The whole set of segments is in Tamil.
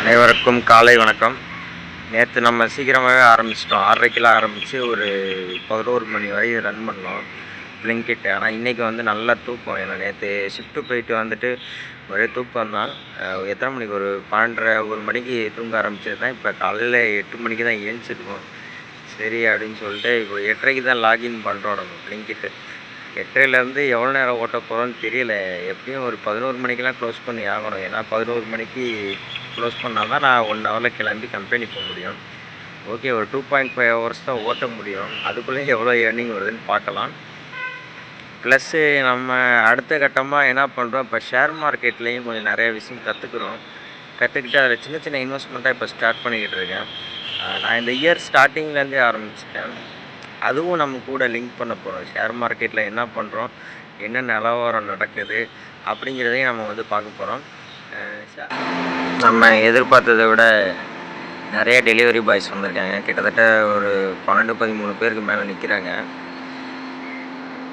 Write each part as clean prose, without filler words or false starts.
அனைவருக்கும் காலை வணக்கம். நேற்று நம்ம சீக்கிரமாகவே ஆரம்பிச்சிட்டோம். 6:30 ஆரம்பித்து ஒரு 11 மணி வரை ரன் பண்ணோம் பிளிங்கிட். ஆனால் இன்றைக்கி நல்லா தூக்கம். ஏன்னா நேற்று ஷிஃப்ட்டு போயிட்டு வந்துட்டு ஒரே தூக்கம் தான். எத்தனை மணிக்கு ஒரு 12:30 1 மணிக்கு தூங்க ஆரம்பிச்சது தான். இப்போ காலையில் 8 மணிக்கு தான் எழுந்திருக்கோம். சரி அப்படின்னு சொல்லிட்டு இப்போ 8:30க்கு தான் லாகின் பண்ணுறோம் நம்ம பிளிங்கிட்டு. 8:30லேருந்து எவ்வளோ நேரம் ஓட்ட போகிறோன்னு தெரியல. எப்படியும் ஒரு 11 மணிக்கெலாம் க்ளோஸ் பண்ணி ஆகணும். ஏன்னா 11 மணிக்கு க்ளோஸ் பண்ணால் தான் நான் 1 ஹவரில் கிளம்பி கம்பெனி போக முடியும். ஓகே, ஒரு 2.5 ஹவர்ஸ் தான் ஓட்ட முடியும். அதுக்குள்ளேயும் எவ்வளோ ஏர்னிங் வருதுன்னு பார்க்கலாம். ப்ளஸ்ஸு நம்ம அடுத்த கட்டமாக என்ன பண்ணுறோம், இப்போ ஷேர் மார்க்கெட்லேயும் கொஞ்சம் நிறைய விஷயம் கற்றுக்கிட்டு அதில் சின்ன சின்ன இன்வெஸ்ட்மெண்ட்டாக இப்போ ஸ்டார்ட் பண்ணிக்கிட்டு இருக்கேன். நான் இந்த இயர் ஸ்டார்டிங்லேருந்தே ஆரம்பிச்சிட்டேன். அதுவும் நம்ம கூட லிங்க் பண்ண போகிறோம். ஷேர் மார்க்கெட்டில் என்ன பண்ணுறோம், என்ன நிலவரம் நடக்குது அப்படிங்கிறதையும் நம்ம பார்க்க போகிறோம். நம்ம எதிர்பார்த்ததை விட நிறைய டெலிவரி பாய்ஸ் வந்திருக்காங்க. கிட்டத்தட்ட ஒரு 12-13 பேருக்கு மேலே நிற்கிறாங்க.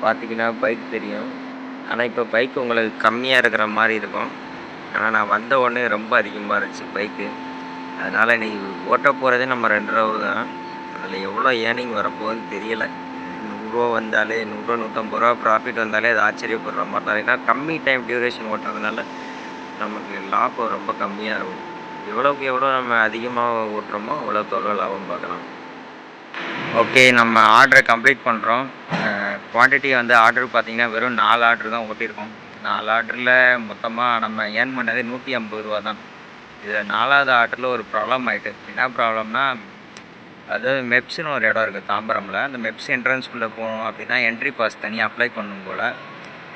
பார்த்திங்கன்னா பைக் தெரியும். ஆனால் இப்போ பைக் உங்களுக்கு கம்மியாக இருக்கிற மாதிரி இருக்கும். ஆனால் நான் வந்த உடனே ரொம்ப அதிகமாக இருந்துச்சு பைக்கு. அதனால் இன்றைக்கி ஓட்ட போகிறதே நம்ம 2 ரூபா தான். அதில் எவ்வளோ ஏர்னிங் வரப்போகுதுன்னு தெரியலை. 100 ரூபா வந்தாலே 100 150 ரூபா ப்ராஃபிட் வந்தாலே அது ஆச்சரியப்படுற மாதிரி தான். ஏன்னா கம்மி டைம் டியூரேஷன் ஓட்டுறதுனால நமக்கு லாபம் ரொம்ப கம்மியாக இருக்கும். எவ்வளோக்கு எவ்வளோ நம்ம அதிகமாக ஓட்டுறோமோ அவ்வளோக்கு எவ்வளோ லாபம் பார்க்கலாம். ஓகே, நம்ம ஆர்டரை கம்ப்ளீட் பண்ணுறோம். குவான்டிட்டி ஆர்டர் பார்த்திங்கன்னா வெறும் 4 ஆர்டர் தான் ஓட்டியிருக்கோம். 4 ஆர்டரில் மொத்தமாக நம்ம ஏர்ன் பண்ணது 150 ரூபா தான். இதில் 4வது ஆர்டரில் ஒரு ப்ராப்ளம் ஆகிட்டு. என்ன ப்ராப்ளம்னா, அதாவது மெப்ஸ்னு ஒரு இடம் இருக்குது தாம்பரமில். அந்த மெப்ஸ் என்ட்ரன்ஸ்குள்ளே போகணும் அப்படின்னா என்ட்ரி பாஸ் தனியாக அப்ளை பண்ணணும் போல்.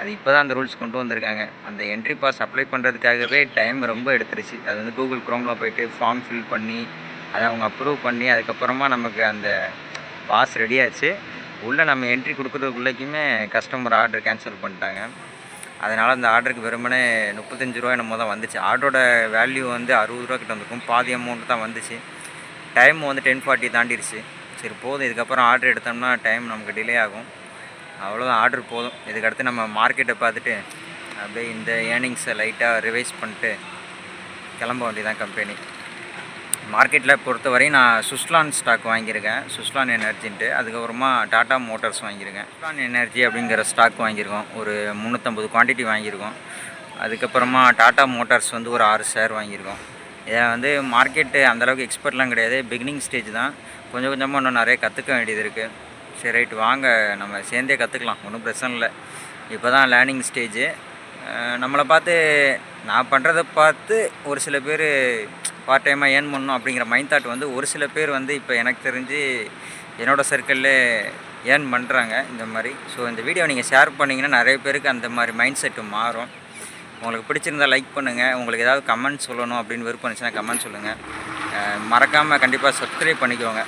அது இப்போ தான் அந்த ரூல்ஸ் கொண்டு வந்திருக்காங்க. அந்த என்ட்ரி பாஸ் அப்ளை பண்ணுறதுக்காகவே டைம் ரொம்ப எடுத்துருச்சு. அது கூகுள் க்ரோமில் போய்ட்டு ஃபார்ம் ஃபில் பண்ணி அதை அவங்க அப்ரூவ் பண்ணி அதுக்கப்புறமா நமக்கு அந்த பாஸ் ரெடி ஆச்சு. உள்ளே நம்ம என்ட்ரி கொடுக்குறதுக்குள்ளேக்குமே கஸ்டமர் ஆர்டர் கேன்சல் பண்ணிட்டாங்க. அதனால் அந்த ஆர்டருக்கு வெறுமனே 35 ரூபா என்னமோ தான் வந்துச்சு. ஆர்டரோட வேல்யூ 60 ரூபா கிட்ட வந்திருக்கும். பாதி அமௌண்ட் தான் வந்துச்சு. டைம் 10:40 தாண்டிடுச்சு. சரி போதும், இதுக்கப்புறம் ஆர்டர் எடுத்தோம்னா டைம் நமக்கு டிலே ஆகும். அவ்வளோதான், ஆர்டர் போதும். இதுக்கடுத்து நம்ம மார்க்கெட்டை பார்த்துட்டு அப்படியே இந்த ஏர்னிங்ஸை லைட்டாக ரிவைஸ் பண்ணிட்டு கிளம்ப வேண்டியதான் கம்பெனி. மார்க்கெட்டில் பொறுத்தவரையும் நான் சுஸ்லான் ஸ்டாக் வாங்கியிருக்கேன், சுஸ்லான் எனர்ஜின்ட்டு. அதுக்கப்புறமா டாட்டா மோட்டார்ஸ் வாங்கியிருக்கேன். சுஸ்லான் எனர்ஜி அப்படிங்கிற ஸ்டாக் வாங்கியிருக்கோம், ஒரு 350 குவான்டிட்டி வாங்கியிருக்கோம். அதுக்கப்புறமா டாட்டா மோட்டார்ஸ் ஒரு 6 ஷேர் வாங்கியிருக்கோம். இதை மார்க்கெட்டு அந்தளவுக்கு எக்ஸ்பர்ட்லாம் கிடையாது, பிகினிங் ஸ்டேஜ் தான். கொஞ்சம் கொஞ்சமாக இன்னும் நிறைய கற்றுக்க வேண்டியது இருக்குது. சரி ரைட், வாங்க நம்ம சேர்ந்தே கற்றுக்கலாம், ஒன்றும் பிரச்சனை இல்லை. இப்போ தான் லேர்னிங் ஸ்டேஜு. நம்மளை பார்த்து, நான் பண்ணுறதை பார்த்து ஒரு சில பேர் பார்ட் டைமாக ஏர்ன் பண்ணணும் அப்படிங்கிற மைண்ட் தாட் ஒரு சில பேர் இப்போ எனக்கு தெரிஞ்சு என்னோடய சர்க்கிளில் ஏர்ன் பண்ணுறாங்க இந்த மாதிரி. ஸோ இந்த வீடியோ நீங்கள் ஷேர் பண்ணிங்கன்னா நிறைய பேருக்கு அந்த மாதிரி மைண்ட் செட்டு மாறும். உங்களுக்கு பிடிச்சிருந்தால் லைக் பண்ணுங்கள். உங்களுக்கு ஏதாவது கமெண்ட் சொல்லணும் அப்படின்னு விருப்பம் இருந்துச்சுன்னா கமெண்ட் சொல்லுங்கள். மறக்காமல் கண்டிப்பாக சப்ஸ்கிரைப் பண்ணிக்கோங்க.